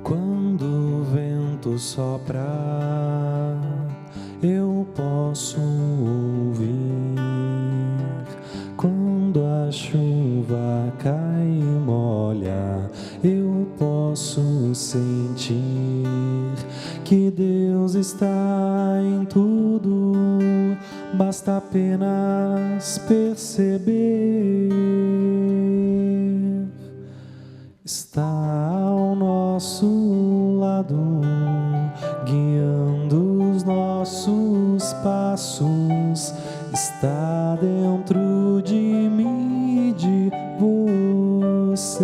Quando o vento sopra, eu posso ouvir. Quando a chuva cai e molha, eu posso sentir que Deus está em tudo. Basta apenas perceber. Está ao nosso lado, guiando os nossos passos. Está dentro de mim e de você.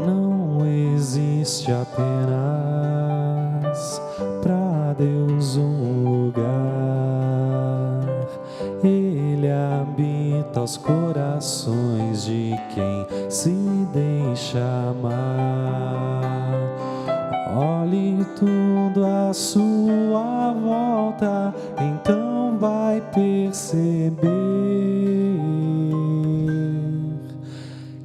Não existe apenas para Deus um lugar. Ele habita os corações de quem se deixa amar. Olhe tudo à sua volta, então vai perceber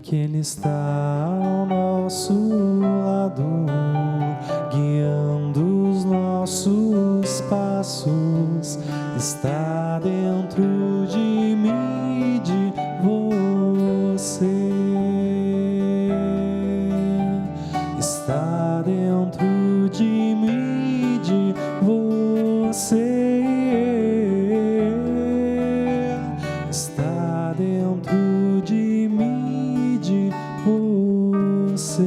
que Ele está ao nosso lado, guiando os nossos passos. Está dentro de mim e de você. Está dentro de mim e de você. Está dentro de mim e de você.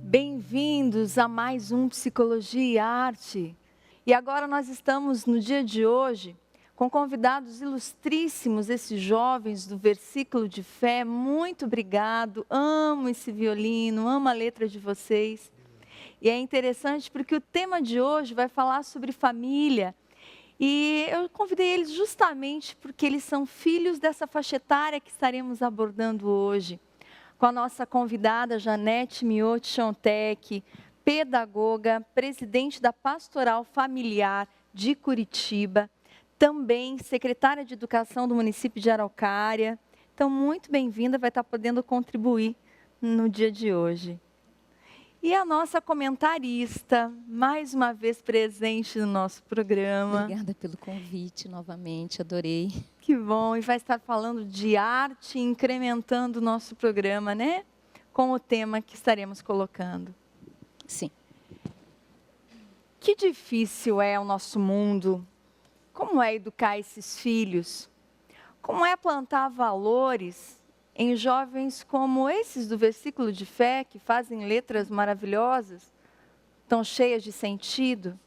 Bem-vindos a mais um Psicologia e Arte. E agora nós estamos no dia de hoje com convidados ilustríssimos, esses jovens do Versículo de Fé. Muito obrigado, amo esse violino, amo a letra de vocês. E é interessante porque o tema de hoje vai falar sobre família. E eu convidei eles justamente porque eles são filhos dessa faixa etária que estaremos abordando hoje. Com a nossa convidada Janete Miotti Chontec, pedagoga, presidente da Pastoral Familiar de Curitiba, também secretária de Educação do município de Araucária. Então, muito bem-vinda, vai estar podendo contribuir no dia de hoje. E a nossa comentarista, mais uma vez presente no nosso programa. Obrigada pelo convite novamente, adorei. Que bom, e vai estar falando de arte, incrementando o nosso programa, né? Com o tema que estaremos colocando. Sim. Que difícil é o nosso mundo. Como é educar esses filhos? Como é plantar valores em jovens como esses do Versículo de Fé, que fazem letras maravilhosas, tão cheias de sentido?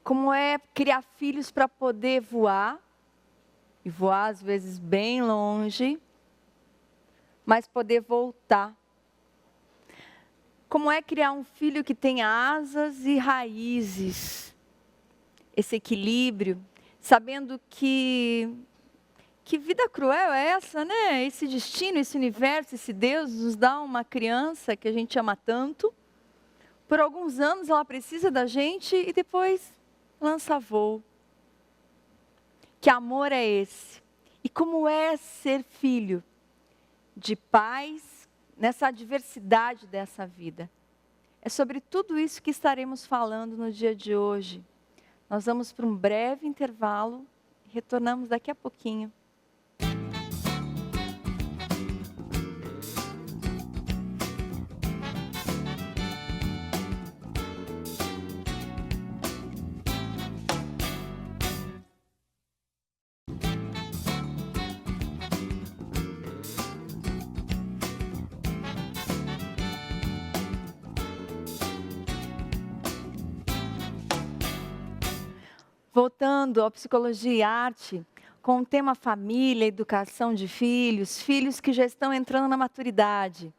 Como é criar filhos para poder voar, e voar às vezes bem longe, mas poder voltar? Como é criar um filho que tenha asas e raízes? Esse equilíbrio, sabendo que vida cruel é essa, né? Esse destino, esse universo, esse Deus nos dá uma criança que a gente ama tanto. Por alguns anos ela precisa da gente e depois lança voo. Que amor é esse? E como é ser filho de pais nessa diversidade dessa vida? É sobre tudo isso que estaremos falando no dia de hoje. Nós vamos para um breve intervalo e retornamos daqui a pouquinho. Voltando ao Psicologia e Arte, com o tema família, educação de filhos, filhos que já estão entrando na maturidade.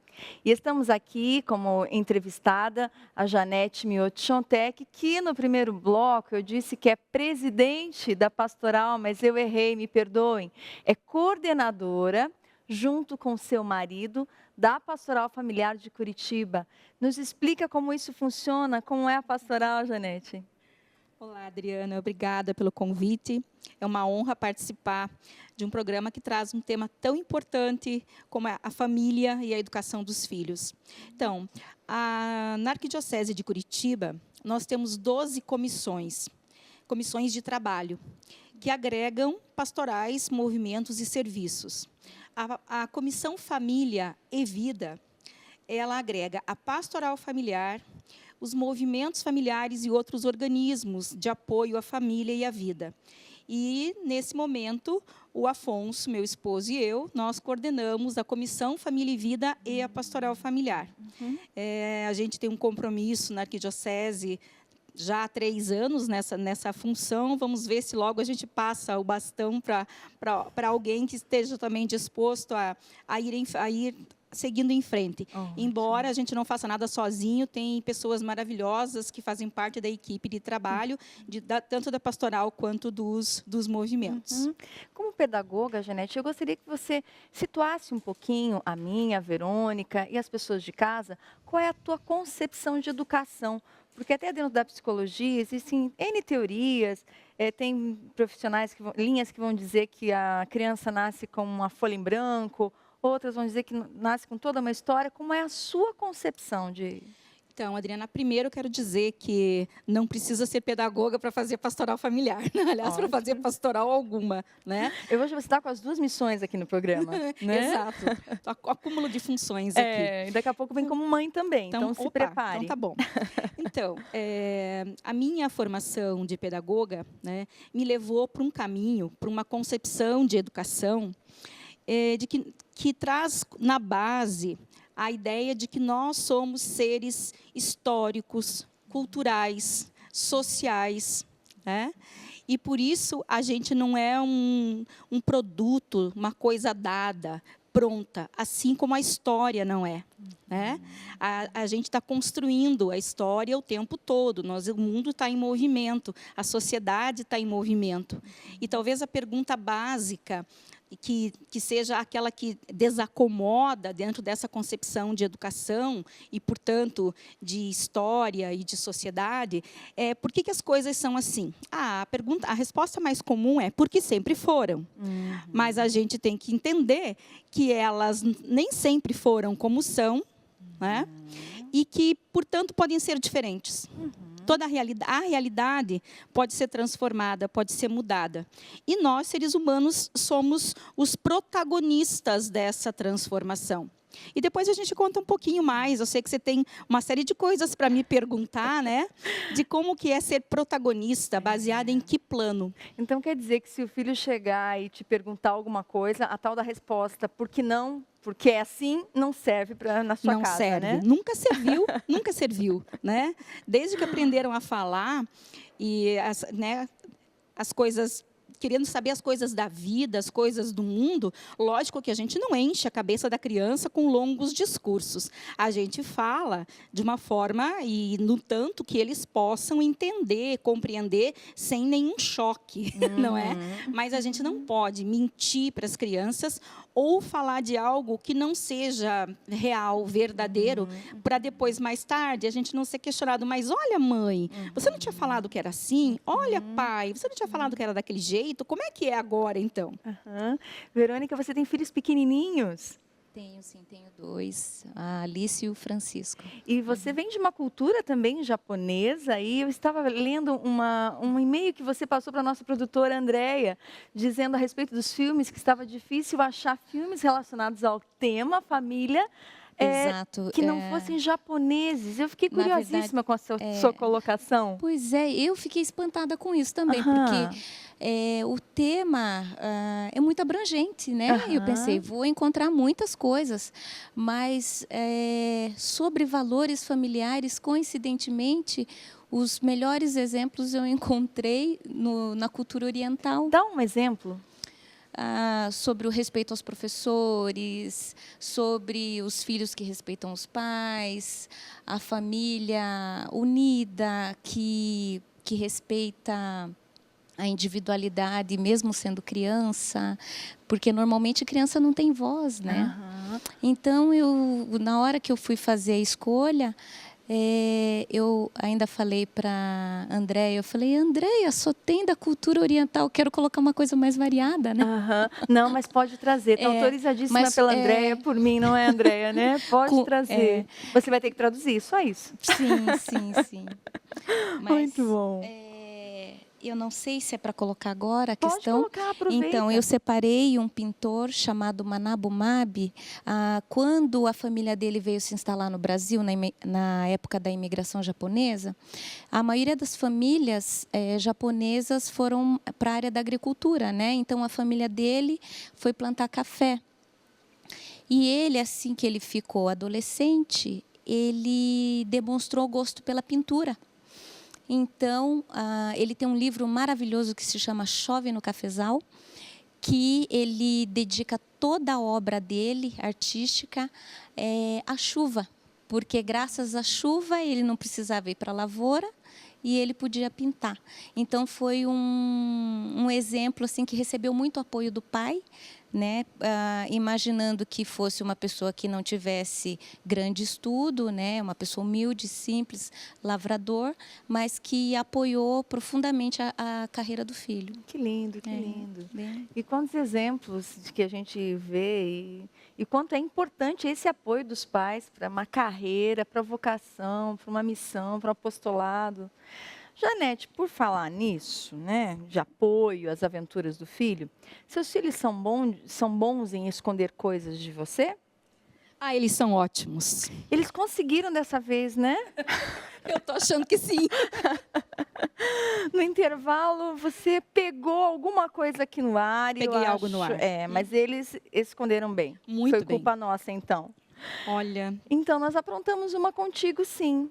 E estamos aqui como entrevistada a Janete Miotti Chontec, que no primeiro bloco eu disse que é presidente da pastoral, mas eu errei, me perdoem. É coordenadora junto com seu marido, da Pastoral Familiar de Curitiba. Nos explica como isso funciona, como é a pastoral, Janete? Olá, Adriana, obrigada pelo convite. É uma honra participar de um programa que traz um tema tão importante como a família e a educação dos filhos. Então, na Arquidiocese de Curitiba, nós temos 12 comissões de trabalho, que agregam pastorais, movimentos e serviços. A Comissão Família e Vida, ela agrega a pastoral familiar, os movimentos familiares e outros organismos de apoio à família e à vida. E, nesse momento, o Afonso, meu esposo, e eu, nós coordenamos a Comissão Família e Vida e a Pastoral Familiar. A gente tem um compromisso na Arquidiocese já há 3 anos nessa função. Vamos ver se logo a gente passa o bastão para alguém que esteja também disposto a ir seguindo em frente. Embora a gente não faça nada sozinho, tem pessoas maravilhosas que fazem parte da equipe de trabalho, tanto da pastoral quanto dos movimentos. Como pedagoga, Janete, eu gostaria que você situasse um pouquinho a minha, a Verônica e as pessoas de casa, qual é a tua concepção de educação? Porque até dentro da psicologia existem N teorias, tem profissionais, linhas que vão dizer que a criança nasce com uma folha em branco, outras vão dizer que nasce com toda uma história. Como é a sua concepção de... Então, Adriana, primeiro eu quero dizer que não precisa ser pedagoga para fazer pastoral familiar. Aliás, para fazer pastoral alguma, né? Eu hoje você está com as 2 missões aqui no programa, né? Exato. Acúmulo de funções aqui. E daqui a pouco vem como mãe também, então se prepare. Então tá bom. Então, a minha formação de pedagoga, né, me levou para um caminho, para uma concepção de educação que traz na base a ideia de que nós somos seres históricos, culturais, sociais, né? E, por isso, a gente não é um produto, uma coisa dada, pronta, assim como a história não é. Né? A gente está construindo a história o tempo todo, o mundo está em movimento, a sociedade está em movimento. E talvez a pergunta básica, que seja aquela que desacomoda dentro dessa concepção de educação e, portanto, de história e de sociedade, é por que as coisas são assim? A resposta mais comum é porque sempre foram. Mas a gente tem que entender que elas nem sempre foram como são, né? E que, portanto, podem ser diferentes. Toda a realidade pode ser transformada, pode ser mudada. E nós, seres humanos, somos os protagonistas dessa transformação. E depois a gente conta um pouquinho mais. Eu sei que você tem uma série de coisas para me perguntar, né? De como que é ser protagonista, baseada em que plano. Então, quer dizer que se o filho chegar e te perguntar alguma coisa, a tal da resposta, por que não? Porque é assim, não serve na sua casa, não serve, né? Nunca serviu, nunca serviu, né? Desde que aprenderam a falar e as coisas, querendo saber as coisas da vida, as coisas do mundo, lógico que a gente não enche a cabeça da criança com longos discursos. A gente fala de uma forma e no tanto que eles possam entender, compreender sem nenhum choque, não é? Mas a gente não pode mentir para as crianças ou falar de algo que não seja real, verdadeiro, para depois, mais tarde, a gente não ser questionado. Mas olha, mãe, você não tinha falado que era assim? Olha, pai, você não tinha falado que era daquele jeito? Como é que é agora, então? Verônica, você tem filhos pequenininhos? Tenho, sim, tenho 2, a Alice e o Francisco. E você vem de uma cultura também japonesa, e eu estava lendo um e-mail que você passou para a nossa produtora Andréia, dizendo a respeito dos filmes, que estava difícil achar filmes relacionados ao tema família, Exato, que não fossem japoneses. Eu fiquei curiosíssima com a sua colocação. Pois é, eu fiquei espantada com isso também, porque o tema é muito abrangente, né? Eu pensei, vou encontrar muitas coisas, mas sobre valores familiares, coincidentemente, os melhores exemplos eu encontrei na cultura oriental. Dá um exemplo. Sobre o respeito aos professores, sobre os filhos que respeitam os pais, a família unida que respeita a individualidade, mesmo sendo criança, porque normalmente criança não tem voz, né? Então, na hora que eu fui fazer a escolha, eu ainda falei para Andréia, eu falei, Andréia, só tem da cultura oriental, quero colocar uma coisa mais variada, né? Não, mas pode trazer, está autorizadíssima pela Andréia, por mim, não é, Andréia, né? Pode trazer. Você vai ter que traduzir, só isso. Sim. Mas, muito bom. Eu não sei se é para colocar agora a Pode questão. Colocar, aproveita. Então, eu separei um pintor chamado Manabu Mabi. Quando a família dele veio se instalar no Brasil, na época da imigração japonesa, a maioria das famílias japonesas foram para a área da agricultura, né? Então, a família dele foi plantar café. E ele, assim que ele ficou adolescente, ele demonstrou gosto pela pintura. Então, ele tem um livro maravilhoso que se chama Chove no Cafezal, que ele dedica toda a obra dele, artística, à chuva. Porque, graças à chuva, ele não precisava ir para a lavoura e ele podia pintar. Então, foi um exemplo assim, que recebeu muito apoio do pai, né? Imaginando que fosse uma pessoa que não tivesse grande estudo, né? Uma pessoa humilde, simples, lavrador, mas que apoiou profundamente a carreira do filho. Que lindo, que lindo. Bem... E quantos exemplos de que a gente vê e quanto é importante esse apoio dos pais para uma carreira, para vocação, para uma missão, para um apostolado. Janete, por falar nisso, né, de apoio às aventuras do filho, seus filhos são bons em esconder coisas de você? Eles são ótimos. Eles conseguiram dessa vez, né? Eu tô achando que sim. No intervalo, você pegou alguma coisa aqui no ar. Peguei algo no ar. Mas eles esconderam bem. Muito bem. Foi culpa nossa, então. Olha. Então, nós aprontamos uma contigo, sim.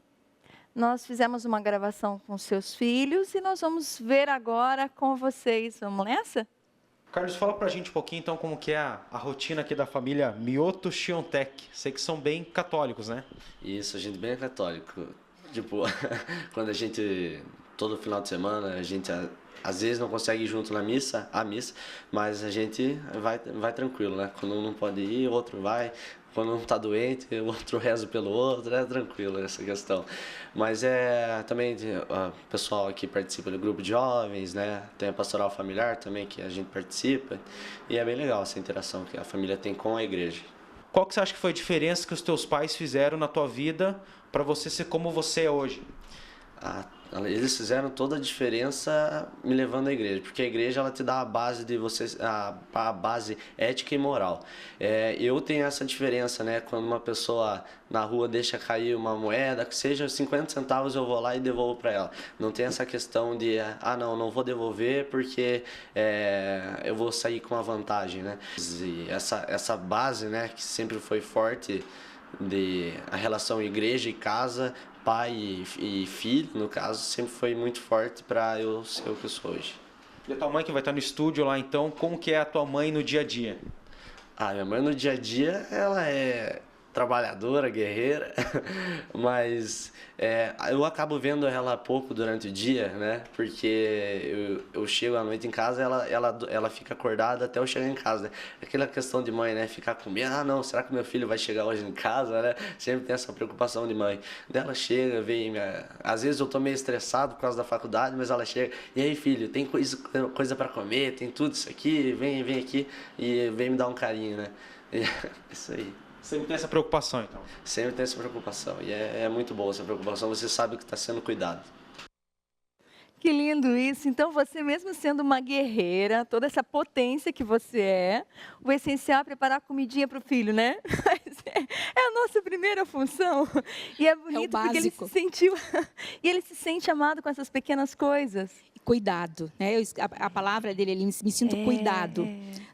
Nós fizemos uma gravação com seus filhos e nós vamos ver agora com vocês. Vamos nessa? Carlos, fala pra gente um pouquinho, então, como que é a rotina aqui da família Mioto Shiontek. Sei que são bem católicos, né? Isso, a gente bem católico. Tipo, quando a gente, todo final de semana, a gente às vezes não consegue ir junto à missa, mas a gente vai tranquilo, né? Quando um não pode ir, o outro vai. Quando um está doente, o outro reza pelo outro, é tranquilo essa questão. Mas também o pessoal aqui participa do grupo de jovens, né? Tem a pastoral familiar também que a gente participa. E é bem legal essa interação que a família tem com a igreja. Qual que você acha que foi a diferença que os teus pais fizeram na tua vida para você ser como você é hoje? Eles fizeram toda a diferença me levando à igreja, porque a igreja ela te dá a base de você, a base ética e moral. Eu tenho essa diferença, né? Quando uma pessoa na rua deixa cair uma moeda, que seja 50 centavos, eu vou lá e devolvo para ela. Não tem essa questão de, não vou devolver porque eu vou sair com a vantagem, né? E essa base, né, que sempre foi forte de a relação igreja e casa, pai e filho, no caso, sempre foi muito forte para eu ser o que eu sou hoje. E a tua mãe que vai estar no estúdio lá, então, como que é a tua mãe no dia a dia? Minha mãe no dia a dia, ela é trabalhadora, guerreira, mas eu acabo vendo ela pouco durante o dia, né? Porque eu chego à noite em casa, ela fica acordada até eu chegar em casa, né? Aquela questão de mãe, né? Ficar com medo, não, será que meu filho vai chegar hoje em casa, né? Sempre tem essa preocupação de mãe. Ela chega, vem, às vezes eu tô meio estressado por causa da faculdade, mas ela chega, e aí filho, tem coisa para comer, tem tudo isso aqui, vem aqui e vem me dar um carinho, né? Isso aí. Sempre tem essa preocupação, então? Sempre tem essa preocupação. E é muito boa essa preocupação. Você sabe que está sendo cuidado. Que lindo isso. Então, você mesmo sendo uma guerreira, toda essa potência que você é, o essencial é preparar a comidinha para o filho, né? É a nossa primeira função. E é bonito porque ele se sente amado com essas pequenas coisas. Cuidado, né? A palavra dele, ele me sinto cuidado,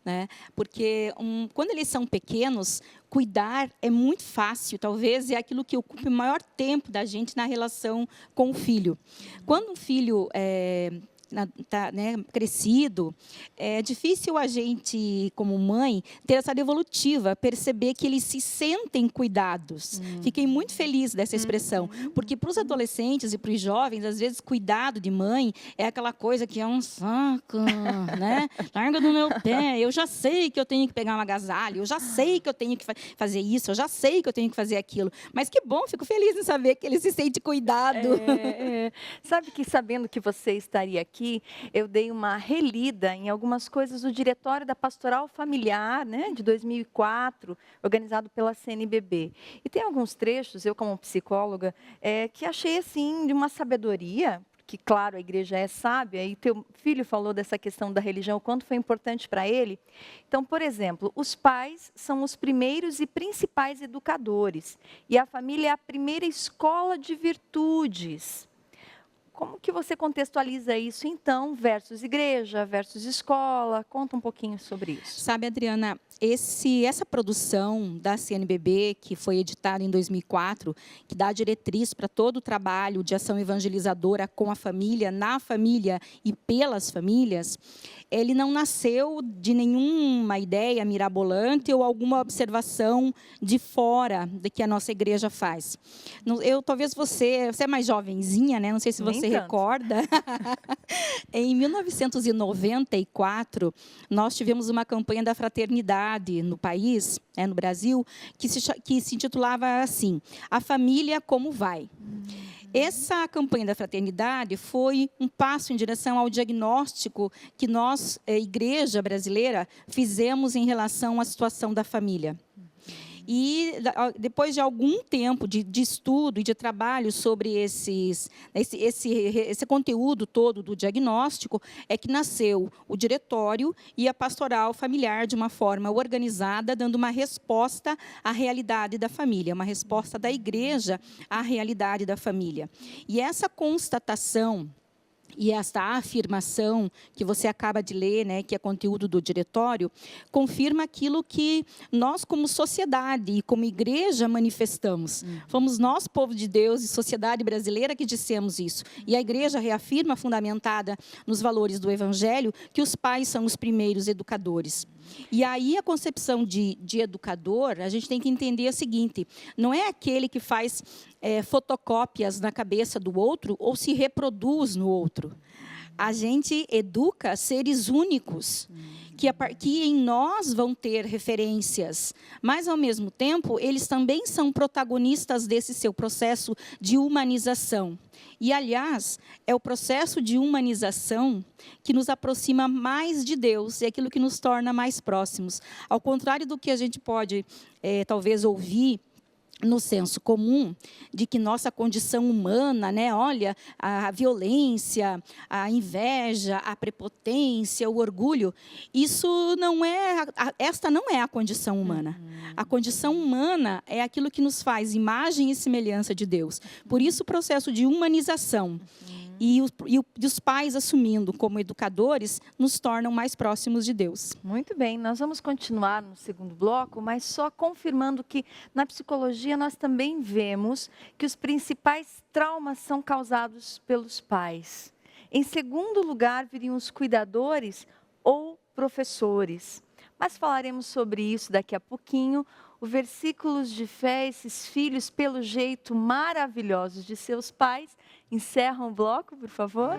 né? Porque quando eles são pequenos, cuidar é muito fácil, talvez é aquilo que ocupa o maior tempo da gente na relação com o filho. Quando um filho tá, né, crescido, é difícil a gente, como mãe, ter essa devolutiva, perceber que eles se sentem cuidados. Fiquei muito feliz dessa expressão, porque para os adolescentes e para os jovens, às vezes, cuidado de mãe é aquela coisa que é um saco, né? Larga do meu pé, eu já sei que eu tenho que pegar um agasalho, eu já sei que eu tenho que fazer isso, eu já sei que eu tenho que fazer aquilo. Mas que bom, fico feliz em saber que ele se sente cuidado. Sabe que, sabendo que você estaria aqui, eu dei uma relida em algumas coisas do Diretório da Pastoral Familiar, né, de 2004, organizado pela CNBB. E tem alguns trechos, eu como psicóloga, que achei assim de uma sabedoria, que claro, a igreja é sábia, e teu filho falou dessa questão da religião, o quanto foi importante para ele. Então, por exemplo, os pais são os primeiros e principais educadores, e a família é a primeira escola de virtudes. Como que você contextualiza isso, então, versus igreja, versus escola? Conta um pouquinho sobre isso. Sabe, Adriana, essa produção da CNBB, que foi editada em 2004, que dá diretriz para todo o trabalho de ação evangelizadora com a família, na família e pelas famílias, ele não nasceu de nenhuma ideia mirabolante ou alguma observação de fora do que a nossa igreja faz. Talvez você é mais jovenzinha, né? Não sei se você recorda. Em 1994, nós tivemos uma campanha da fraternidade no país, no Brasil, que se intitulava assim: A Família Como Vai? Essa campanha da fraternidade foi um passo em direção ao diagnóstico que nós, igreja brasileira, fizemos em relação à situação da família. E depois de algum tempo de estudo e de trabalho sobre esse conteúdo todo do diagnóstico, é que nasceu o diretório e a pastoral familiar de uma forma organizada, dando uma resposta à realidade da família, uma resposta da igreja à realidade da família. E essa constatação e esta afirmação que você acaba de ler, né, que é conteúdo do diretório, confirma aquilo que nós, como sociedade e como igreja, manifestamos. Fomos nós, povo de Deus e sociedade brasileira, que dissemos isso. E a igreja reafirma, fundamentada nos valores do Evangelho, que os pais são os primeiros educadores. E aí a concepção de educador, a gente tem que entender o seguinte: não é aquele que faz fotocópias na cabeça do outro ou se reproduz no outro. A gente educa seres únicos, que em nós vão ter referências, mas, ao mesmo tempo, eles também são protagonistas desse seu processo de humanização. E, aliás, é o processo de humanização que nos aproxima mais de Deus, é aquilo que nos torna mais próximos. Ao contrário do que a gente pode, talvez, ouvir no senso comum, de que nossa condição humana, né, olha, a violência, a inveja, a prepotência, o orgulho, esta não é a condição humana. A condição humana é aquilo que nos faz imagem e semelhança de Deus. Por isso o processo de humanização e os pais assumindo como educadores nos tornam mais próximos de Deus. Muito bem, nós vamos continuar no segundo bloco, mas só confirmando que na psicologia nós também vemos que os principais traumas são causados pelos pais. Em segundo lugar, viriam os cuidadores ou professores. Mas falaremos sobre isso daqui a pouquinho. O Versículos de Fé, esses filhos, pelo jeito maravilhosos de seus pais, encerram o bloco, por favor.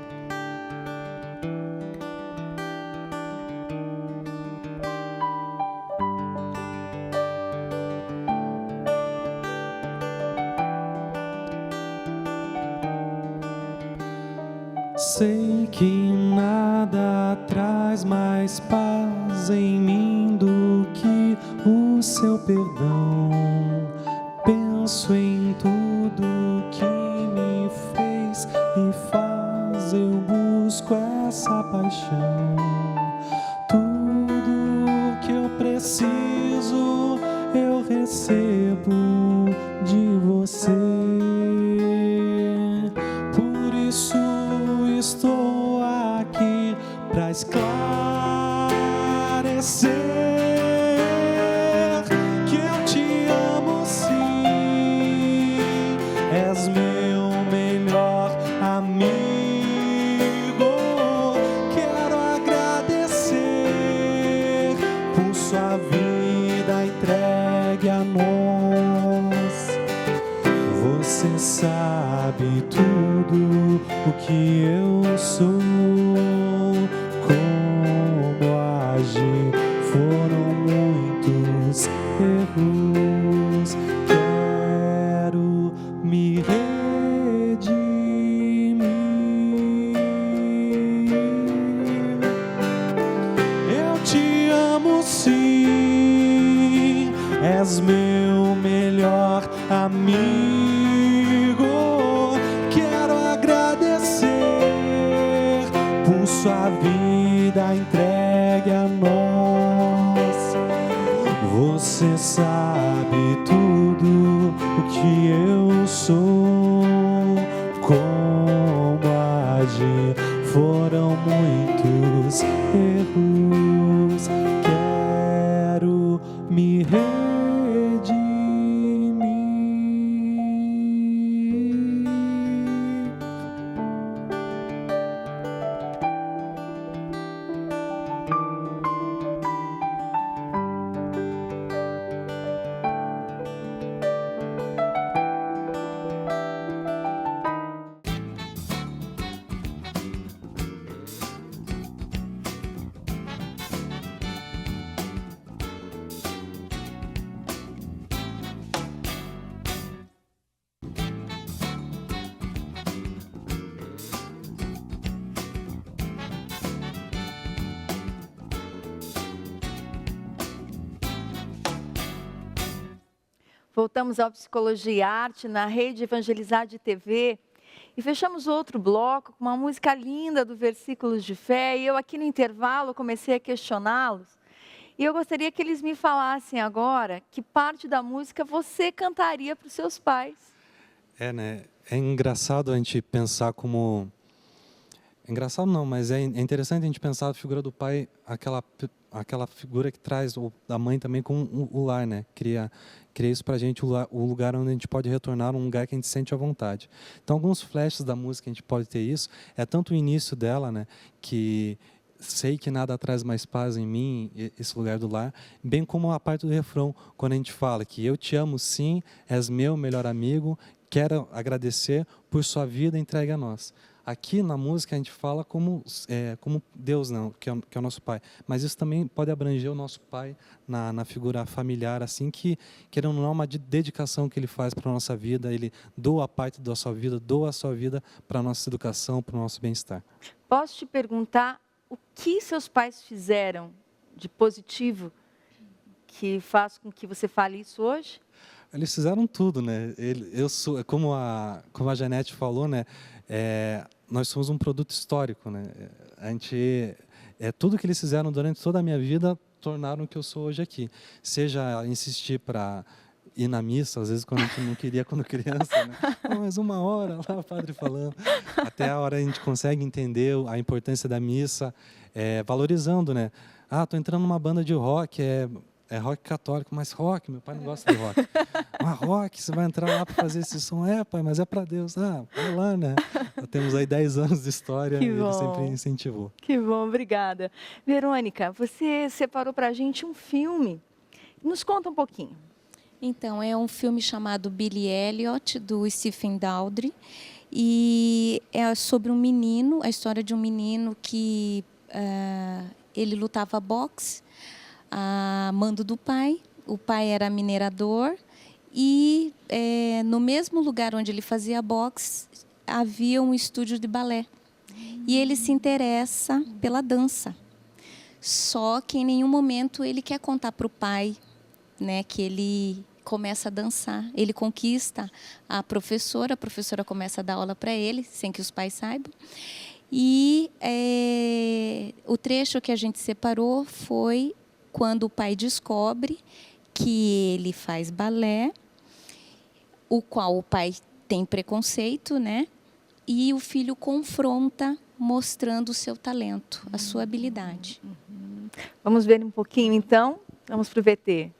Sei que nada traz mais paz em mim do que o seu perdão. Penso em tudo que me fez e faz, eu busco essa paixão. Tudo que eu preciso eu recebo de você. Por isso estou aqui para esclarecer que eu te amo sim. És meu melhor amigo. Você sabe tudo o que eu sou, como agi, foram muitos erros. Quero me redimir. Eu te amo sim, és meu melhor amigo. Quero agradecer por sua vida entregue a nós. Você sabe tudo o que eu sou, como agi, foram muitos erros. Quero me redimir. Voltamos ao Psicologia e Arte na Rede Evangelizar de TV e fechamos outro bloco com uma música linda do Versículos de Fé. E eu aqui no intervalo comecei a questioná-los e eu gostaria que eles me falassem agora que parte da música você cantaria para os seus pais. Né? É engraçado a gente pensar como... Engraçado não, mas é interessante a gente pensar a figura do pai, aquela figura que traz, ou da mãe também, com o lar, né? Cria isso pra gente, o lugar onde a gente pode retornar, um lugar que a gente sente à vontade. Então, alguns flashes da música a gente pode ter isso, é tanto o início dela, né? Que sei que nada traz mais paz em mim, esse lugar do lar, bem como a parte do refrão, quando a gente fala que eu te amo sim, és meu melhor amigo, quero agradecer por sua vida entregue a nós. Aqui na música a gente fala como Deus, não, que é o nosso pai. Mas isso também pode abranger o nosso pai na figura familiar, assim, que querendo ou não, é uma dedicação que ele faz para a nossa vida. Ele doa parte da sua vida, doa a sua vida para a nossa educação, para o nosso bem-estar. Posso te perguntar o que seus pais fizeram de positivo que faz com que você fale isso hoje? Eles fizeram tudo, né? Como a Janete falou, né? Nós somos um produto histórico, né? Tudo que eles fizeram durante toda a minha vida tornaram o que eu sou hoje aqui. Seja insistir para ir na missa, às vezes quando a gente não queria quando criança, né? Mas 1 hora lá o padre falando, até a hora a gente consegue entender a importância da missa, valorizando, né? Tô entrando numa banda de rock, é rock católico, mas rock, meu pai não gosta de rock. Mas rock, você vai entrar lá para fazer esse som? Pai, mas é para Deus. Vai lá, né? Temos aí 10 anos de história e ele sempre incentivou. Que bom, obrigada. Verônica, você separou para a gente um filme. Nos conta um pouquinho. Então, é um filme chamado Billy Elliot, do Stephen Daldry. E é sobre um menino, a história de um menino que ele lutava boxe, a mando do pai. O pai era minerador e no mesmo lugar onde ele fazia boxe havia um estúdio de balé. E ele se interessa pela dança. Só que em nenhum momento ele quer contar para o pai, né, que ele começa a dançar. Ele conquista a professora começa a dar aula para ele, sem que os pais saibam. E o trecho que a gente separou foi quando o pai descobre que ele faz balé, o qual o pai tem preconceito, né? E o filho confronta, mostrando o seu talento, a sua habilidade. Vamos ver um pouquinho, então? Vamos para o VT.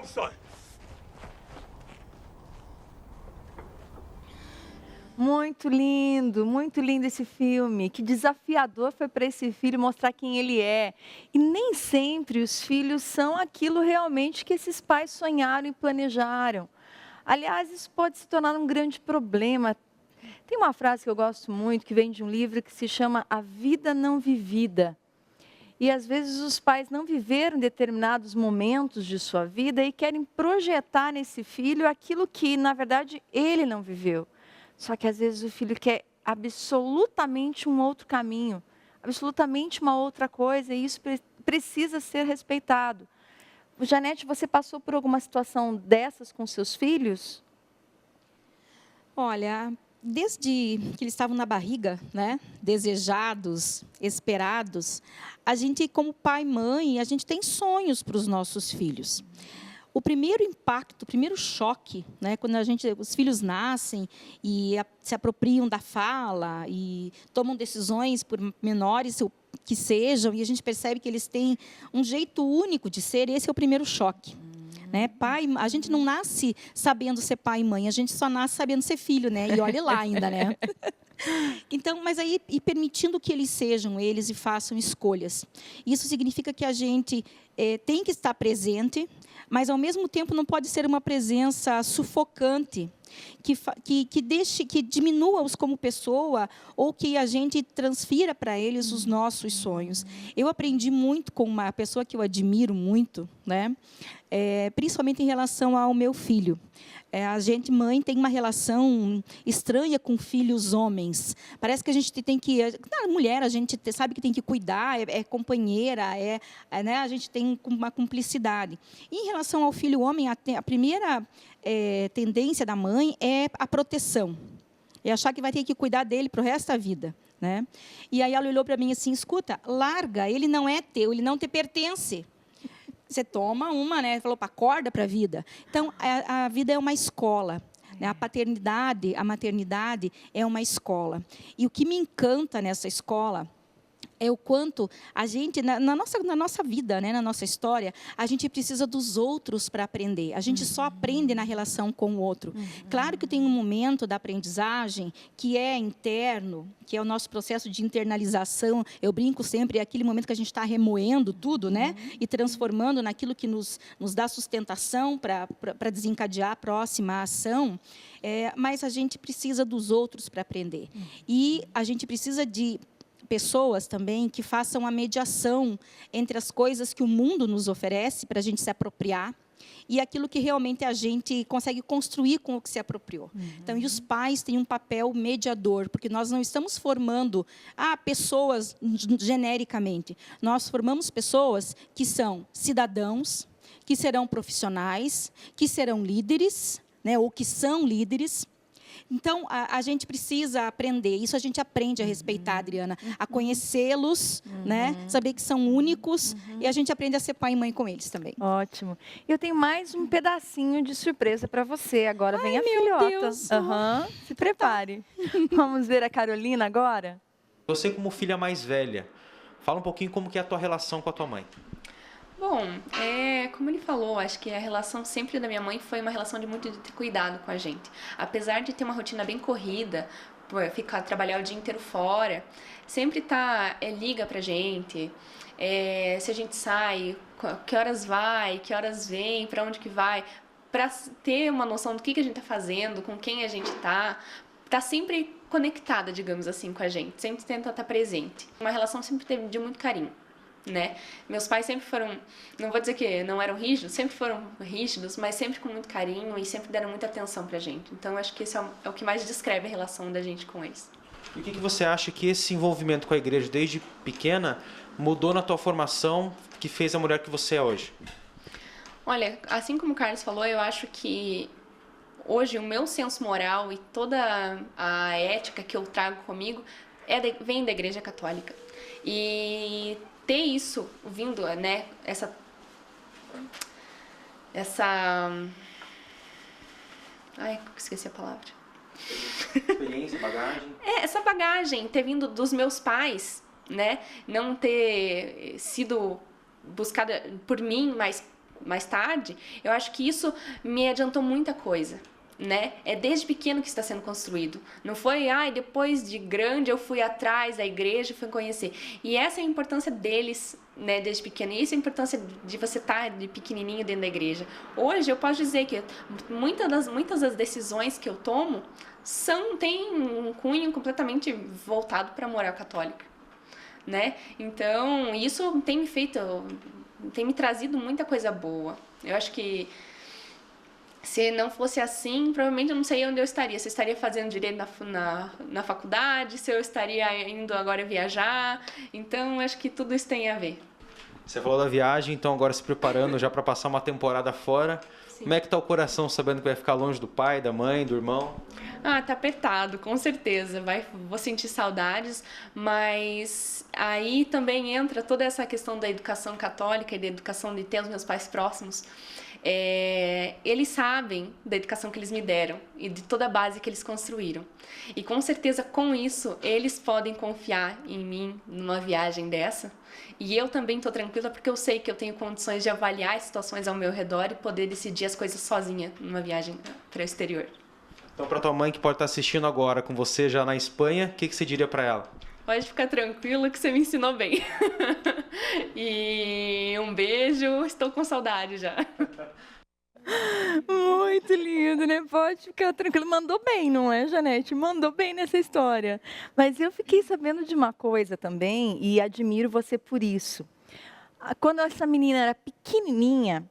son. Muito lindo esse filme. Que desafiador foi para esse filho mostrar quem ele é. E nem sempre os filhos são aquilo realmente que esses pais sonharam e planejaram. Aliás, isso pode se tornar um grande problema. Tem uma frase que eu gosto muito, que vem de um livro que se chama A Vida Não Vivida. E às vezes os pais não viveram determinados momentos de sua vida e querem projetar nesse filho aquilo que, na verdade, ele não viveu. Só que às vezes o filho quer absolutamente um outro caminho, absolutamente uma outra coisa, e isso precisa ser respeitado. Janete, você passou por alguma situação dessas com seus filhos? Olha, desde que eles estavam na barriga, né, desejados, esperados, a gente, como pai e mãe, a gente tem sonhos para os nossos filhos. O primeiro impacto, o primeiro choque, né, quando os filhos nascem e se apropriam da fala e tomam decisões, por menores que sejam, e a gente percebe que eles têm um jeito único de ser, esse é o primeiro choque. Né? Pai, a gente não nasce sabendo ser pai e mãe, a gente só nasce sabendo ser filho, né? E olhe lá ainda, né? Então, mas aí, e permitindo que eles sejam eles e façam escolhas. Isso significa que a gente tem que estar presente, mas ao mesmo tempo não pode ser uma presença sufocante, que diminua-os como pessoa ou que a gente transfira para eles os nossos sonhos. Eu aprendi muito com uma pessoa que eu admiro muito, né? Principalmente em relação ao meu filho. A gente, mãe, tem uma relação estranha com filhos homens. Parece que a gente tem que... A mulher, a gente sabe que tem que cuidar, é companheira, né? A gente tem uma cumplicidade. E em relação ao filho homem, a primeira tendência da mãe é a proteção. É achar que vai ter que cuidar dele para o resto da vida. Né? E aí ela olhou para mim assim, escuta, larga, ele não é teu, ele não te pertence. Você toma uma, né? Falou, acorda para a vida. Então, a vida é uma escola. Né? A paternidade, a maternidade é uma escola. E o que me encanta nessa escola é o quanto a gente, na nossa vida, né, na nossa história, a gente precisa dos outros para aprender. A gente só aprende na relação com o outro. Claro que tem um momento da aprendizagem que é interno, que é o nosso processo de internalização. Eu brinco sempre, é aquele momento que a gente está remoendo tudo, né, e transformando naquilo que nos dá sustentação para desencadear a próxima ação. Mas a gente precisa dos outros para aprender. E a gente precisa de pessoas também que façam a mediação entre as coisas que o mundo nos oferece para a gente se apropriar e aquilo que realmente a gente consegue construir com o que se apropriou. Então, e os pais têm um papel mediador, porque nós não estamos formando pessoas genericamente. Nós formamos pessoas que são cidadãos, que serão profissionais, que serão líderes, né, ou que são líderes. Então, a gente precisa aprender, isso a gente aprende a respeitar, Adriana, a conhecê-los, né? Saber que são únicos, e a gente aprende a ser pai e mãe com eles também. Ótimo. Eu tenho mais um pedacinho de surpresa para você. Agora vem a filhota. Deus. Se prepare. Vamos ver a Carolina agora? Você, como filha mais velha, fala um pouquinho como que é a tua relação com a tua mãe. Bom, como ele falou, acho que a relação sempre da minha mãe foi uma relação de muito de ter cuidado com a gente. Apesar de ter uma rotina bem corrida, trabalhar o dia inteiro fora, sempre liga pra gente, se a gente sai, que horas vai, que horas vem, pra onde que vai, pra ter uma noção do que a gente tá fazendo, com quem a gente tá sempre conectada, digamos assim, com a gente, sempre tenta estar presente. Uma relação sempre teve de muito carinho. Né? Meus pais sempre foram, não vou dizer que não eram rígidos, sempre foram rígidos, mas sempre com muito carinho e sempre deram muita atenção pra gente. Então, acho que isso é o que mais descreve a relação da gente com eles. E o que você acha que esse envolvimento com a igreja desde pequena mudou na tua formação, que fez a mulher que você é hoje? Olha, assim como o Carlos falou, eu acho que hoje o meu senso moral e toda a ética que eu trago comigo vem da Igreja Católica. E ter isso vindo, né, esqueci a palavra. Experiência, bagagem. Essa bagagem ter vindo dos meus pais, né, não ter sido buscada por mim, mas mais tarde, eu acho que isso me adiantou muita coisa. Né? É desde pequeno que está sendo construído. Não foi, depois de grande eu fui atrás da igreja e fui conhecer. E essa é a importância deles, né, desde pequeno. E isso é a importância de você estar de pequenininho dentro da igreja. Hoje eu posso dizer que muitas das decisões que eu tomo têm um cunho completamente voltado para a moral católica, né? Então, isso tem me trazido muita coisa boa. Eu acho que se não fosse assim, provavelmente eu não sei onde eu estaria. Se eu estaria fazendo direito na faculdade, se eu estaria indo agora viajar. Então, acho que tudo isso tem a ver. Você falou da viagem, então agora se preparando já para passar uma temporada fora. Sim. Como é que tá o coração sabendo que vai ficar longe do pai, da mãe, do irmão? Tá apertado, com certeza. Vou sentir saudades, mas aí também entra toda essa questão da educação católica e da educação de ter os meus pais próximos. Eles sabem da educação que eles me deram e de toda a base que eles construíram. E com certeza com isso eles podem confiar em mim numa viagem dessa. E eu também estou tranquila porque eu sei que eu tenho condições de avaliar as situações ao meu redor e poder decidir as coisas sozinha numa viagem para o exterior. Então, para tua mãe que pode estar assistindo agora com você já na Espanha, o que você diria para ela? Pode ficar tranquilo que você me ensinou bem. E um beijo, estou com saudade já. Muito lindo, né? Pode ficar tranquilo. Mandou bem, não é, Janete? Mandou bem nessa história. Mas eu fiquei sabendo de uma coisa também e admiro você por isso. Quando essa menina era pequenininha,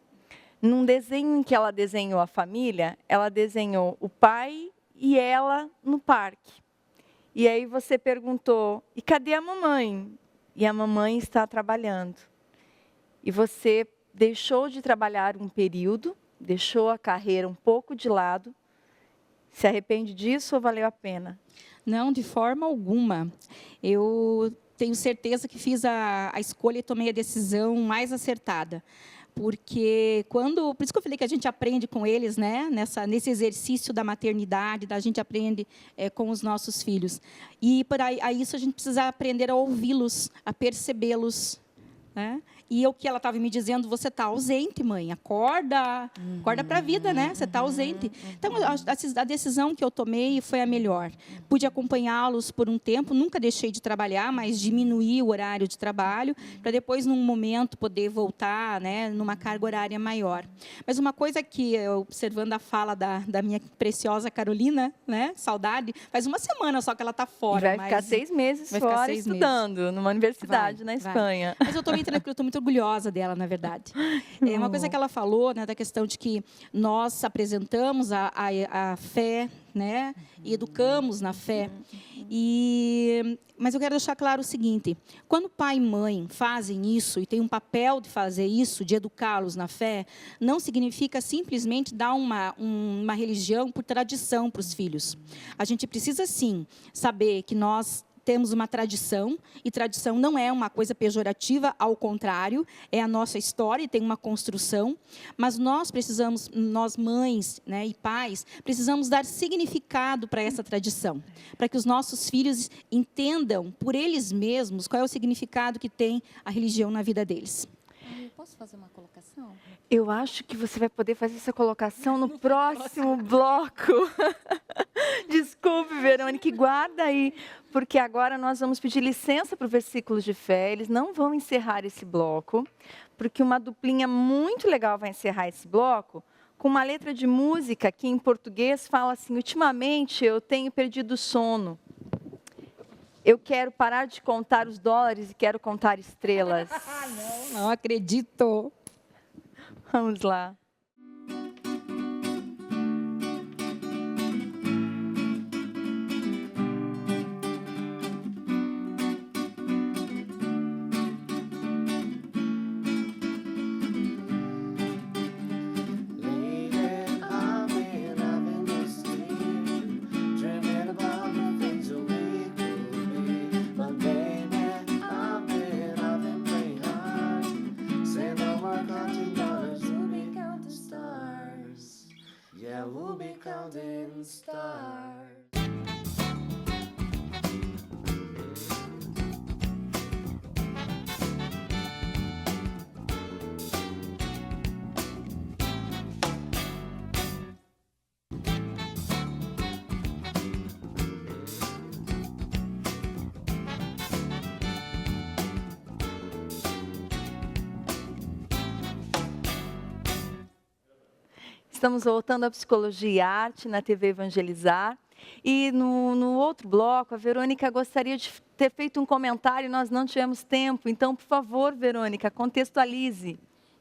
num desenho em que ela desenhou a família, ela desenhou o pai e ela no parque. E aí você perguntou, e cadê a mamãe? E a mamãe está trabalhando. E você deixou de trabalhar um período, deixou a carreira um pouco de lado. Se arrepende disso ou valeu a pena? Não, de forma alguma. Eu tenho certeza que fiz a escolha e tomei a decisão mais acertada. Porque por isso que eu falei que a gente aprende com eles, né? Nesse exercício da maternidade, a gente aprende com os nossos filhos. E para isso a gente precisa aprender a ouvi-los, a percebê-los, né? E o que ela estava me dizendo, você está ausente, mãe, acorda para a vida, né? Você está ausente. Então, a decisão que eu tomei foi a melhor. Pude acompanhá-los por um tempo, nunca deixei de trabalhar, mas diminuí o horário de trabalho, para depois, num momento, poder voltar, né, numa carga horária maior. Mas uma coisa que, observando a fala da minha preciosa Carolina, né, saudade, faz uma semana só que ela está fora. E vai ficar 6 meses fora estudando, numa universidade na Espanha. Mas eu estou muito tranquila, estou muito orgulhosa dela, na verdade. É uma coisa que ela falou, né, da questão de que nós apresentamos a fé, né, e educamos na fé. Mas eu quero deixar claro o seguinte: quando pai e mãe fazem isso e tem um papel de fazer isso, de educá-los na fé, não significa simplesmente dar uma religião por tradição para os filhos. A gente precisa, sim, saber que nós temos uma tradição, e tradição não é uma coisa pejorativa, ao contrário, é a nossa história e tem uma construção, mas nós precisamos, nós mães, né, e pais, precisamos dar significado para essa tradição, para que os nossos filhos entendam por eles mesmos qual é o significado que tem a religião na vida deles. Posso fazer uma colocação? Eu acho que você vai poder fazer essa colocação no próximo bloco. Desculpe, Verônica, guarda aí, porque agora nós vamos pedir licença para o Versículos de Fé. Eles não vão encerrar esse bloco, porque uma duplinha muito legal vai encerrar esse bloco, com uma letra de música que em português fala assim: ultimamente eu tenho perdido o sono. Eu quero parar de contar os dólares e quero contar estrelas. Não acredito. Vamos lá. Estamos voltando à Psicologia e Arte na TV Evangelizar. E no outro bloco, a Verônica gostaria de ter feito um comentário e nós não tivemos tempo. Então, por favor, Verônica, contextualize.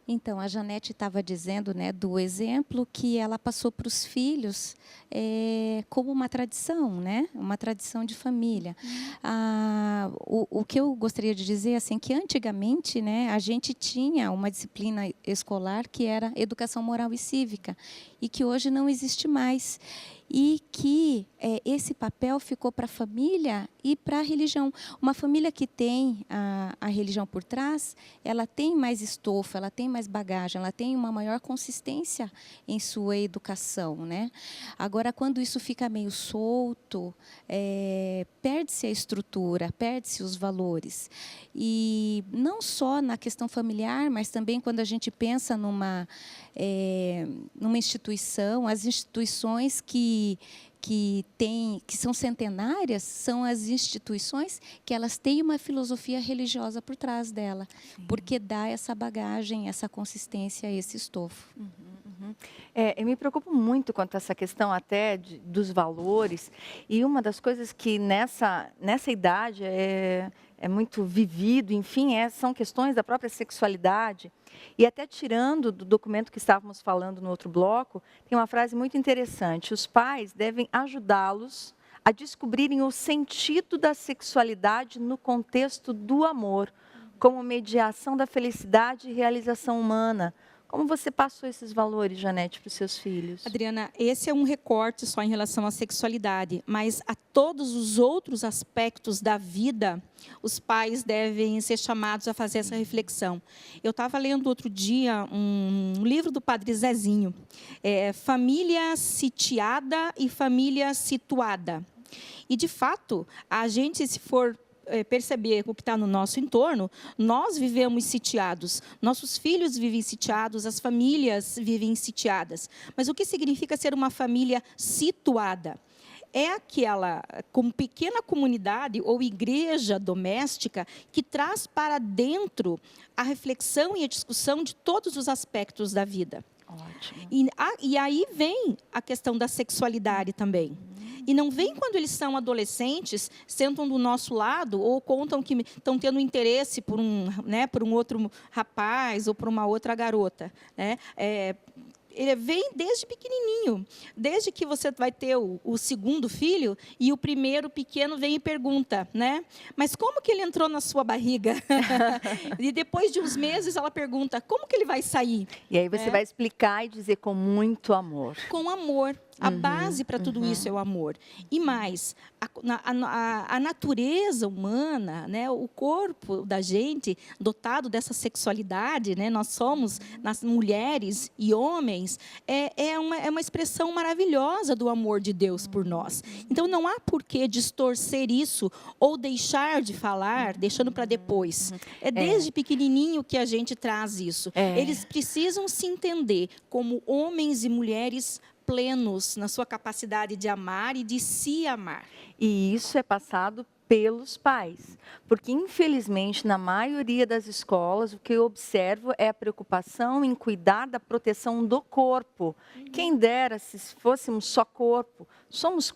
Então, a Janete estava dizendo, né, do exemplo que ela passou para os filhos como uma tradição, né, uma tradição de família. O que eu gostaria de dizer assim, que antigamente, né, a gente tinha uma disciplina escolar que era educação moral e cívica e que hoje não existe mais. E que esse papel ficou para a família e para a religião. Uma família que tem a religião por trás, ela tem mais estofo, ela tem mais bagagem, ela tem uma maior consistência em sua educação, né? Agora, quando isso fica meio solto, perde-se a estrutura, perde-se os valores. E não só na questão familiar, mas também quando a gente pensa numa instituição, as instituições que são centenárias, são as instituições que elas têm uma filosofia religiosa por trás dela, porque dá essa bagagem, essa consistência, esse estofo. Eu me preocupo muito quanto a essa questão até dos valores, e uma das coisas que nessa idade é muito vivido, enfim, são questões da própria sexualidade. E até tirando do documento que estávamos falando no outro bloco, tem uma frase muito interessante: os pais devem ajudá-los a descobrirem o sentido da sexualidade no contexto do amor, como mediação da felicidade e realização humana. Como você passou esses valores, Janete, para os seus filhos? Adriana, esse é um recorte só em relação à sexualidade, mas a todos os outros aspectos da vida, os pais devem ser chamados a fazer essa reflexão. Eu estava lendo outro dia um livro do Padre Zezinho, Família Sitiada e Família Situada. E, de fato, a gente, se for perceber o que está no nosso entorno, nós vivemos sitiados, nossos filhos vivem sitiados, as famílias vivem sitiadas. Mas o que significa ser uma família situada? É aquela como pequena comunidade ou igreja doméstica que traz para dentro a reflexão e a discussão de todos os aspectos da vida. Ótimo. E aí vem a questão da sexualidade também. E não vem quando eles são adolescentes, sentam do nosso lado ou contam que estão tendo interesse por um outro rapaz ou por uma outra garota, né? Ele vem desde pequenininho, desde que você vai ter o segundo filho e o primeiro pequeno vem e pergunta, né? Mas como que ele entrou na sua barriga? E depois de uns meses ela pergunta, como que ele vai sair? E aí você vai explicar e dizer com muito amor. Com amor. A base para tudo isso é o amor. E mais, a natureza humana, né, o corpo da gente, dotado dessa sexualidade, né, nós somos, nas mulheres e homens, é uma expressão maravilhosa do amor de Deus por nós. Então, não há por que distorcer isso ou deixar de falar, deixando para depois. É desde pequenininho que a gente traz isso. Eles precisam se entender como homens e mulheres plenos na sua capacidade de amar e de se amar. E isso é passado pelos pais, porque infelizmente na maioria das escolas o que eu observo é a preocupação em cuidar da proteção do corpo. Quem dera se fôssemos só corpo, somos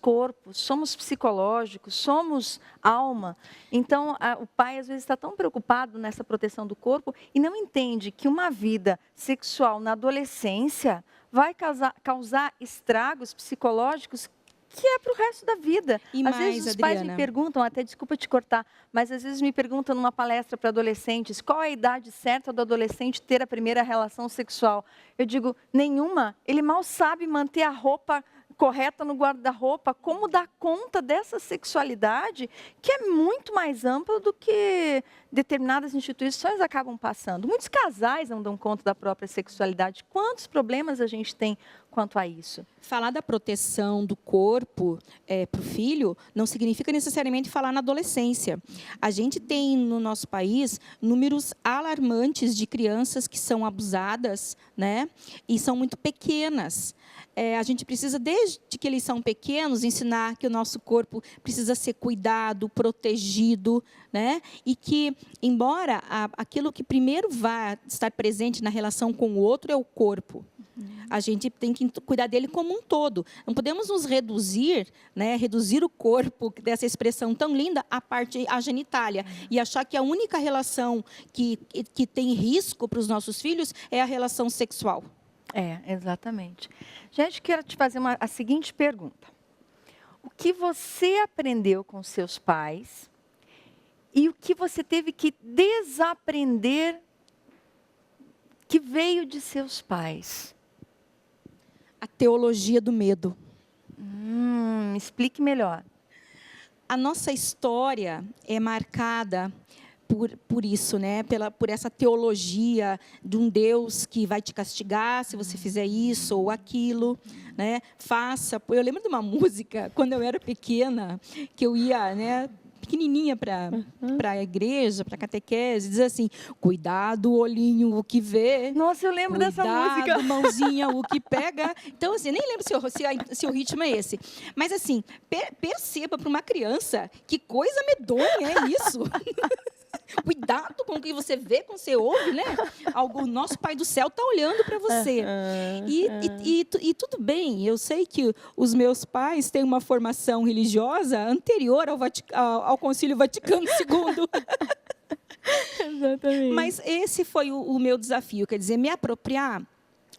psicológicos, somos alma. Então o pai às vezes está tão preocupado nessa proteção do corpo e não entende que uma vida sexual na adolescência vai causar estragos psicológicos que é para o resto da vida. E às vezes os pais me perguntam, até desculpa te cortar, mas às vezes me perguntam numa palestra para adolescentes, qual é a idade certa do adolescente ter a primeira relação sexual? Eu digo, nenhuma. Ele mal sabe manter a roupa correta no guarda-roupa, como dar conta dessa sexualidade que é muito mais ampla do que determinadas instituições acabam passando. Muitos casais não dão conta da própria sexualidade. Quantos problemas a gente tem quanto a isso? Falar da proteção do corpo para o filho não significa necessariamente falar na adolescência. A gente tem no nosso país números alarmantes de crianças que são abusadas, né? E são muito pequenas. A gente precisa, desde que eles são pequenos, ensinar que o nosso corpo precisa ser cuidado, protegido, né? E que, embora aquilo que primeiro vai estar presente na relação com o outro é o corpo. A gente tem que cuidar dele como um todo. Não podemos nos reduzir, né, reduzir o corpo dessa expressão tão linda à genitália e achar que a única relação que tem risco para os nossos filhos é a relação sexual. Exatamente. Gente, quero te fazer a seguinte pergunta. O que você aprendeu com seus pais e o que você teve que desaprender que veio de seus pais? A teologia do medo. Explique melhor. A nossa história é marcada por isso, né? Por essa teologia de um Deus que vai te castigar se você fizer isso ou aquilo, né? Eu lembro de uma música, quando eu era pequena, que eu ia, né, pequenininha para a igreja, para a catequese, diz assim: cuidado, olhinho, o que vê. Nossa, eu lembro dessa música. Cuidado, mãozinha, o que pega. Então, assim, nem lembro se o ritmo é esse. Mas, assim, perceba para uma criança que coisa medonha é isso. Cuidado com o que você vê, com o que você ouve, né? O nosso Pai do Céu está olhando para você. E tudo bem, eu sei que os meus pais têm uma formação religiosa anterior ao Concílio Vaticano II. Exatamente. Mas esse foi o meu desafio, quer dizer, me apropriar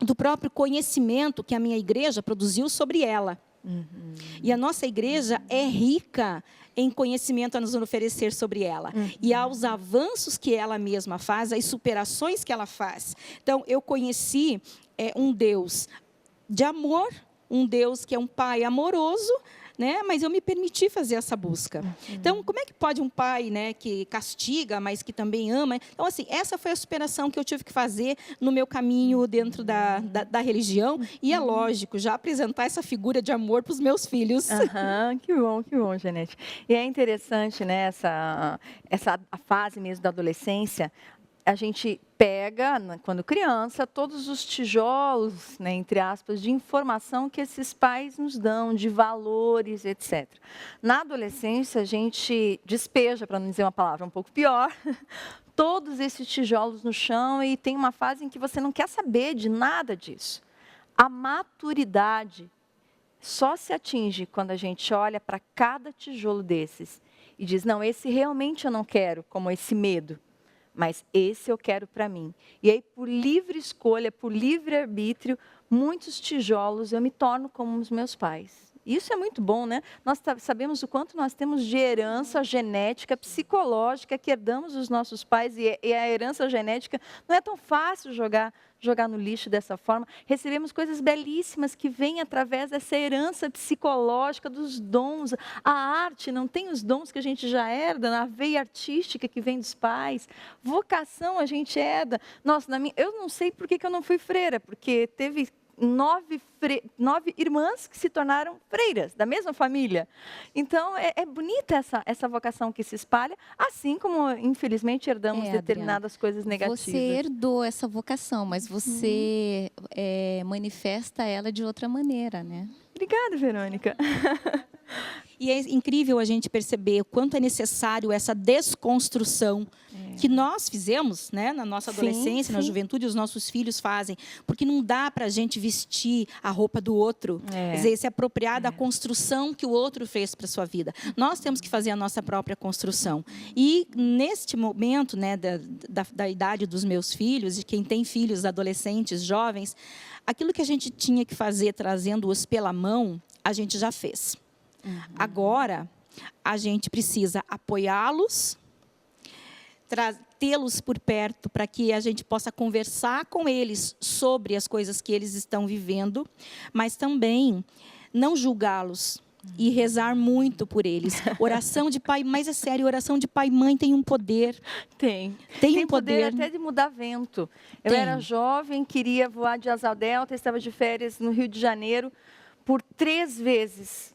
do próprio conhecimento que a minha igreja produziu sobre ela. E a nossa igreja é rica em conhecimento a nos oferecer sobre ela. E aos avanços que ela mesma faz, as superações que ela faz. Então, eu conheci um Deus de amor, um Deus que é um pai amoroso, né? Mas eu me permiti fazer essa busca. Então, como é que pode um pai, né, que castiga, mas que também ama? Então, assim, essa foi a superação que eu tive que fazer no meu caminho dentro da religião. E é lógico, já apresentar essa figura de amor para os meus filhos. Que bom, Janete. E é interessante, né, a fase mesmo da adolescência. A gente pega, quando criança, todos os tijolos, né, entre aspas, de informação que esses pais nos dão, de valores, etc. Na adolescência, a gente despeja, para não dizer uma palavra um pouco pior, todos esses tijolos no chão e tem uma fase em que você não quer saber de nada disso. A maturidade só se atinge quando a gente olha para cada tijolo desses e diz, não, esse realmente eu não quero, como esse medo. Mas esse eu quero para mim. E aí, por livre escolha, por livre arbítrio, muitos tijolos eu me torno como os meus pais. Isso é muito bom, né? Nós sabemos o quanto nós temos de herança genética, psicológica, que herdamos dos nossos pais, e a herança genética não é tão fácil jogar no lixo dessa forma. Recebemos coisas belíssimas que vêm através dessa herança psicológica, dos dons. A arte não tem os dons que a gente já herda, a veia artística que vem dos pais. Vocação a gente herda. Nossa, eu não sei por que eu não fui freira, porque teve 9 irmãs que se tornaram freiras, da mesma família. Então, é bonita essa vocação que se espalha, assim como, infelizmente, herdamos determinadas Adriana, coisas negativas. Você herdou essa vocação, mas você manifesta ela de outra maneira, né? Obrigada, Verônica. E é incrível a gente perceber o quanto é necessário essa desconstrução que nós fizemos, né, na nossa adolescência, na juventude, os nossos filhos fazem. Porque não dá para a gente vestir a roupa do outro, quer dizer, se apropriar da construção que o outro fez para a sua vida. Nós temos que fazer a nossa própria construção. E, neste momento, né, da idade dos meus filhos, de quem tem filhos, adolescentes, jovens, aquilo que a gente tinha que fazer trazendo-os pela mão, a gente já fez. Agora, a gente precisa apoiá-los, tê-los por perto para que a gente possa conversar com eles sobre as coisas que eles estão vivendo, mas também não julgá-los e rezar muito por eles. Oração de pai, mas é sério, oração de pai e mãe tem um poder. Tem um poder até de mudar vento. Eu era jovem, queria voar de asa delta, estava de férias no Rio de Janeiro, por 3 vezes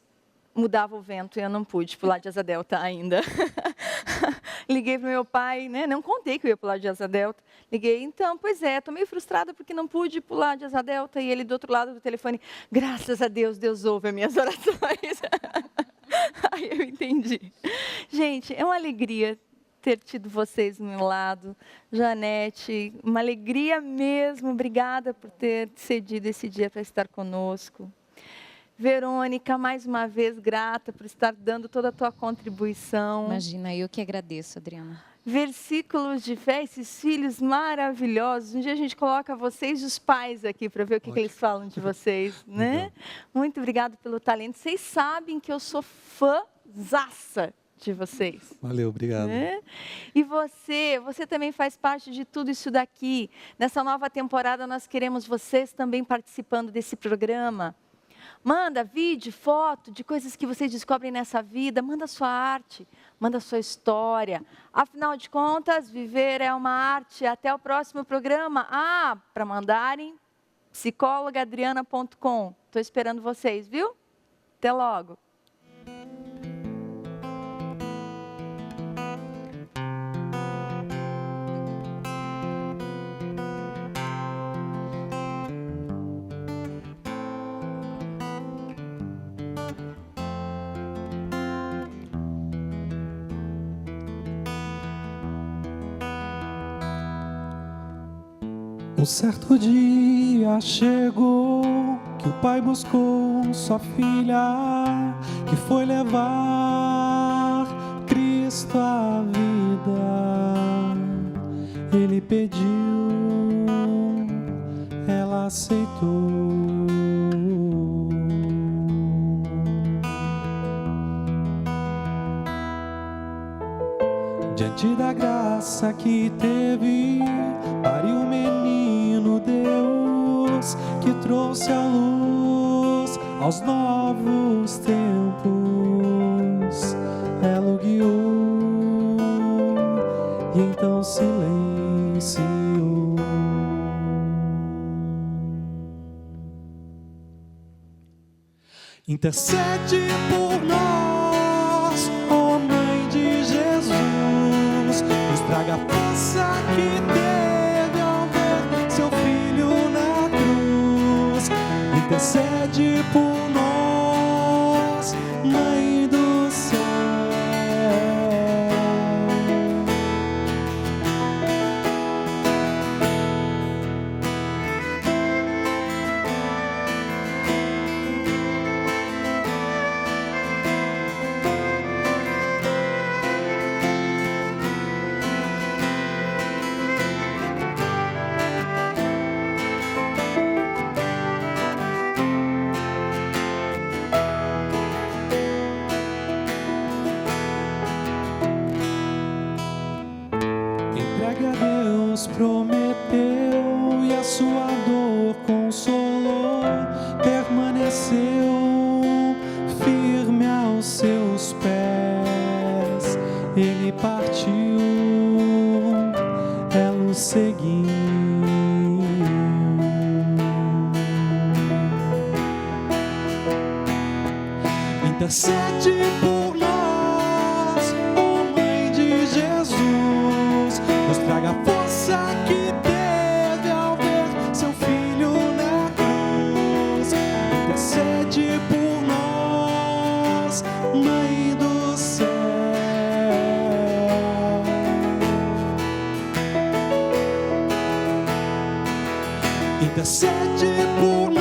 mudava o vento e eu não pude pular de asa delta ainda. Liguei para o meu pai, né? Não contei que eu ia pular de asa delta. Liguei, então, pois é, estou meio frustrada porque não pude pular de asa delta. E ele do outro lado do telefone, graças a Deus, Deus ouve as minhas orações. Aí eu entendi. Gente, é uma alegria ter tido vocês do meu lado. Janete, uma alegria mesmo. Obrigada por ter cedido esse dia para estar conosco. Verônica, mais uma vez, grata por estar dando toda a tua contribuição. Imagina, eu que agradeço, Adriana. Versículos de fé, esses filhos maravilhosos. Um dia a gente coloca vocês e os pais aqui para ver o que eles falam de vocês, né? Muito obrigado pelo talento. Vocês sabem que eu sou fãzaça de vocês. Valeu, obrigado. Né? E você também faz parte de tudo isso daqui. Nessa nova temporada nós queremos vocês também participando desse programa. Manda vídeo, foto de coisas que vocês descobrem nessa vida. Manda sua arte, manda sua história. Afinal de contas, viver é uma arte. Até o próximo programa. Para mandarem, psicologaadriana.com. Estou esperando vocês, viu? Até logo. Um certo dia chegou que o pai buscou sua filha, que foi levar Cristo à vida. Ele pediu, ela aceitou. Diante da graça que teve, pariu um menino Deus, que trouxe a luz aos novos tempos. Ela o guiou e então silenciou. Intercede por nós, ó Mãe de Jesus, nos traga a força que teve ao ver seu filho na cruz. Intercede por nós, Mãe do céu. Entregue a Deus prometeu e a sua dor consolou, permaneceu firme aos seus pés. Ele partiu, ela o seguiu. Intercede por nós, ó Mãe de Jesus, nos traga a força que teve ao ver seu filho na cruz. Intercede por nós, Mãe do céu. Intercede por nós.